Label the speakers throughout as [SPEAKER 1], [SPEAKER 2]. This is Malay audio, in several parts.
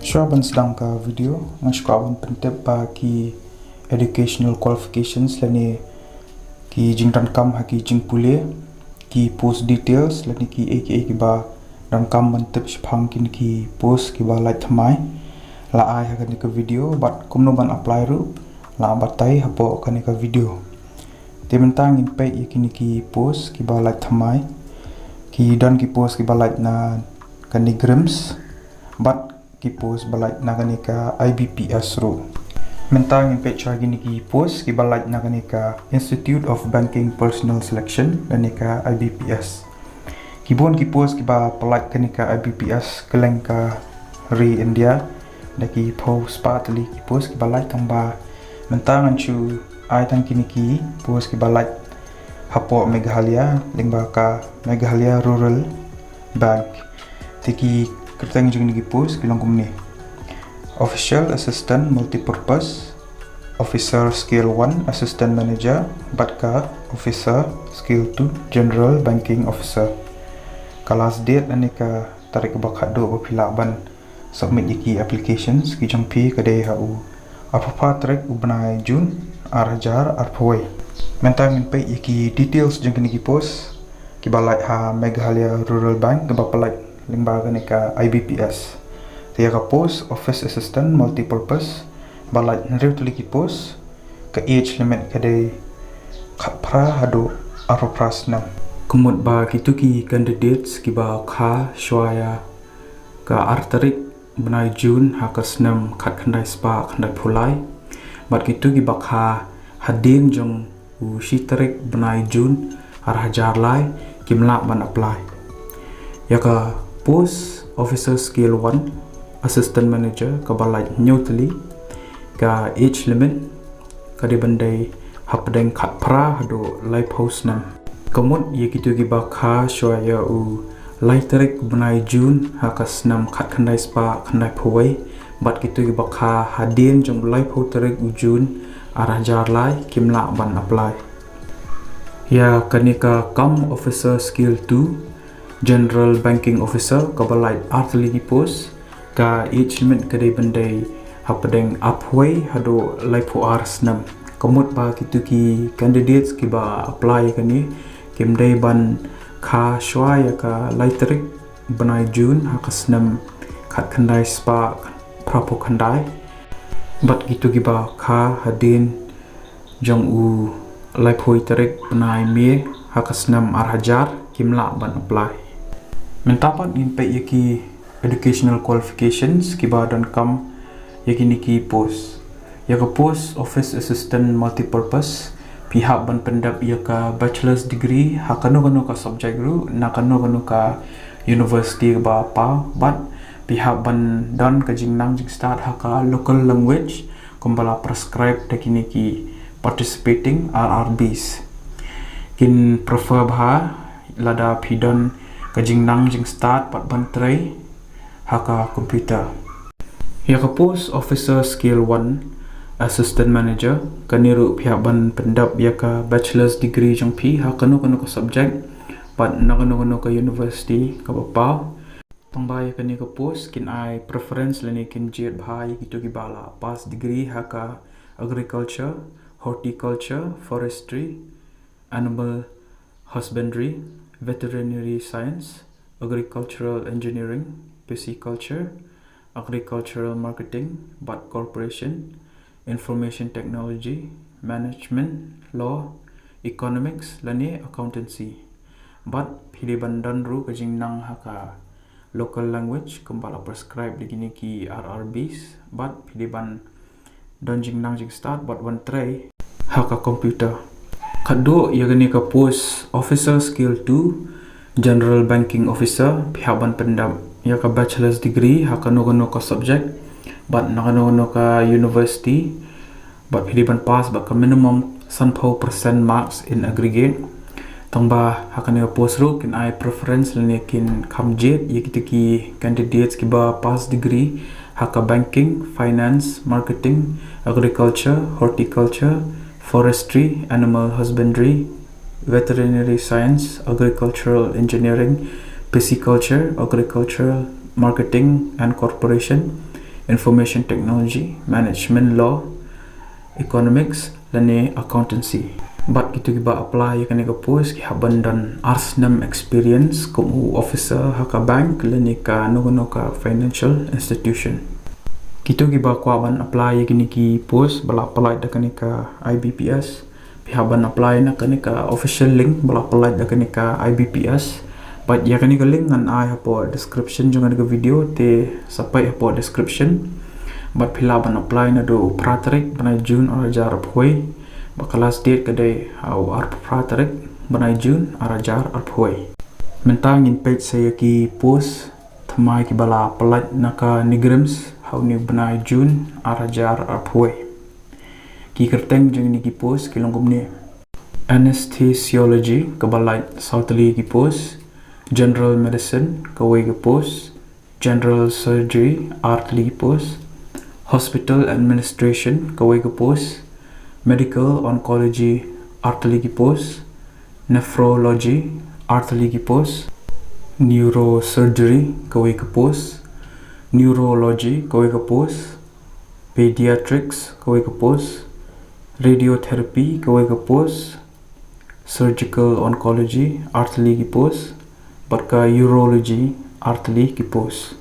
[SPEAKER 1] Shraban sedang ka video ngashkawan pentep ba ki educational qualifications lani ki jingran kam ha ki jingpule ki post details lani ki aka ki ba dan kam mentep shphang kin ki post ki ba light thamai la ai ha kan ka video but kumno ban apply ru la batai hapo kan ka video tementang in pe yakini ki post ki ba light thamai ki dan ki post ki ba light na kan ni grams but ki post balai nagani ka IBPS ro mentang in page gini ki post ki balai nagani ka Institute of Banking Personal Selection gani ka IBPS ki bon ki post ki ba balai gani ka IBPS keleng ka re India daki post partly ki post ki balai tamba mentang anchu ai tang kini ki post ki balai hapo Meghalaya lingba ka Meghalaya Rural Bank tiki kertang jeng ni post kilang kumni official assistant multipurpose officer skill 1 assistant manager batka officer skill 2 general banking officer kelas date anika tarik bakhado bapila ban submit iki applications ki jangpi kadai hau apa tarik ubnai Jun arjar arpoi mentang pe iki details jeng ni post ki balai ha Meghalaya Rural Bank bapalai limbaga ni ka IBPS tiya ka post office assistant multipurpose balai nrew tuli ki post ka age limit kadai khapra hado aropras nam kumut ba kitu ki candidates ki ba kha shwaya ka artarik benai Jun hakas nam khat khandai spa khandai phulai bat kitu ki ba kha hadin jong u shitarik benai Jun arhajar lai kimla ban apply ya ka post officer skill 1 assistant manager ka balai nyotli ka age limit ka di bandai hapdeng khat pra hado lai post nam komut ye kitu gi ba kha shoya u lai tarik benai Jun hakas nam khat khandai spa khandai phoi bat kitu gi ba kha hadin jong lai pho tarik u Jun arajar lai kimla ban apply ya kanika kam officer skill 2 general banking officer ka balai artli ni post ka age limit kadai bandai hapadeng upway hado lai pho ars nam komut ba kitu ki candidates ki ba apply kani kimdai ban kha shwaya ka lai tarik banai Jun hakas nam khat khandai spa prapo khandai bat kitu ki ba kha hadin jong u lai phoi tarik banai me hakas nam arhajar kimla ban apply mentapat in pe yaki educational qualifications ki badan kam yaki niki post yaka post office assistant multipurpose pihak ban pendap yaka bachelor's degree hakano kano ka subject ru nakano kano ka university ba pa but pihak ban dan ka jingnang jing start haka local language kumbala prescribe taki niki participating RRBs kin prefer bha lada pidon kajing nang jing start pat bantrai haka computer ya ka post officer skill 1 assistant manager kaniru pihak ban pendap ya ka bachelor's degree jong pi hakano kano ka subject pat nakano kano ka university ka bapa tangbay kani ka post kin ai preference lani kin jet bhai gitu ki bala pass degree haka agriculture horticulture forestry animal husbandry veterinary science, agricultural engineering, pisciculture, agricultural marketing, but corporation, information technology, management, law, economics, lani accountancy. But piliban dan ru kajing nang haka local language kumbala prescribe digini ki RRBs, but piliban dan jing nang jing start but one try haka computer. Kado yagani ka post officer skill 2 general banking officer pihak ban pendap ya ka bachelor's degree hakano ka subject but nakano ka university but piliban pass ba ka minimum 10% marks in aggregate tangba hakano post ro kin I preference lani kin kamjet yikitiki candidates ki ba pass degree haka banking finance marketing agriculture horticulture forestry, animal husbandry, veterinary science, agricultural engineering, pisciculture, agricultural marketing and corporation, information technology, management law, economics lani accountancy. But gitu kita apply kan ka post ki haban dan arsenam experience como officer haka bank lani ka no ka financial institution. Kita kita kuaban apply gini ki post bala apply da kan ka IBPS. Haban apply na kan ka official link bala apply da kan ka IBPS. But ya kan ka link ngan ai hapo description jungan ka video te sapai hapo description. But pilaban apply na do pratarik banai June or jar apoi. Bakalas date kadai au arp pratarik banai June arajar arpoi. Mentangin page saya ki post thamai ki bala apply na ka nigrims how ni banai June arajar arpoi. Ki kerteng jeng ni ki post ki longgom ni anesthesiology kabalai sautli ki post, general medicine kawai ki post, general surgery artli ki post, hospital administration kawai ki post, medical oncology artli ki post, nephrology artli ki post, neurosurgery kawai ki post, neurology kawai ki post, pediatrics kawai ki post, radiotherapy kawai ki post, surgical oncology artli ki post, barka urology artli ki post.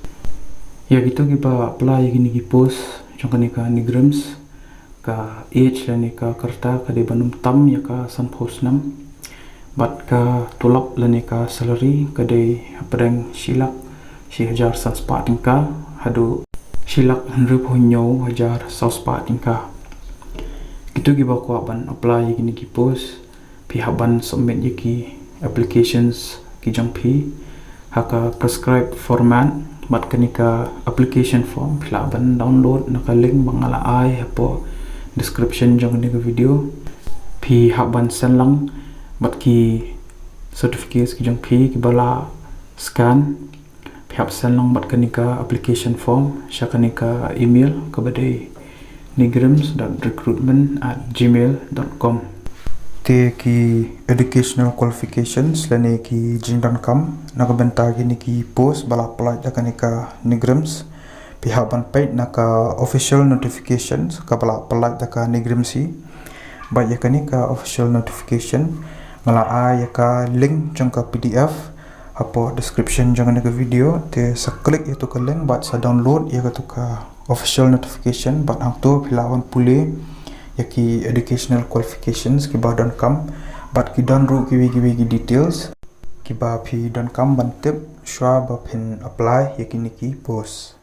[SPEAKER 1] Ya gitu kita apply gini ki post jangka ka nigrims ka age lani ka kerta ka de banum tam ya ka san post nam bat ka tulap lani ka salary ka de apreng silak si hajar san sparting ka hadu silak 100,000 hajar sa sparting ka. Itu kita kuaban apply gini ki post pihaban submit ki applications ki jangpi haka prescribe format bat kanika application form pilaban download naka link bangala ai hapo description jang ni video pi haban senlang bat ki certificates ki jangpi ki bala scan pi hab senlang bat kanika application form syakanika email kabade nigrims.recruitment@gmail.com. Te ki educational qualifications lani ki jingdan kam nakabenta gini ki post bala apply da kanika nigrims pihaban paid naka official notifications ka bala apply da ka nigrimsi ba ya kanika official notification ngala a ya ka link jang ka PDF apo description jang ka video te sa click itu ka link ba sa download ya ka official notification but ang to pilawan puli yaki educational qualifications ki ba don kam but ki don ru ki details ki ba phi don kam bantep shwa ba phin apply yaki niki post.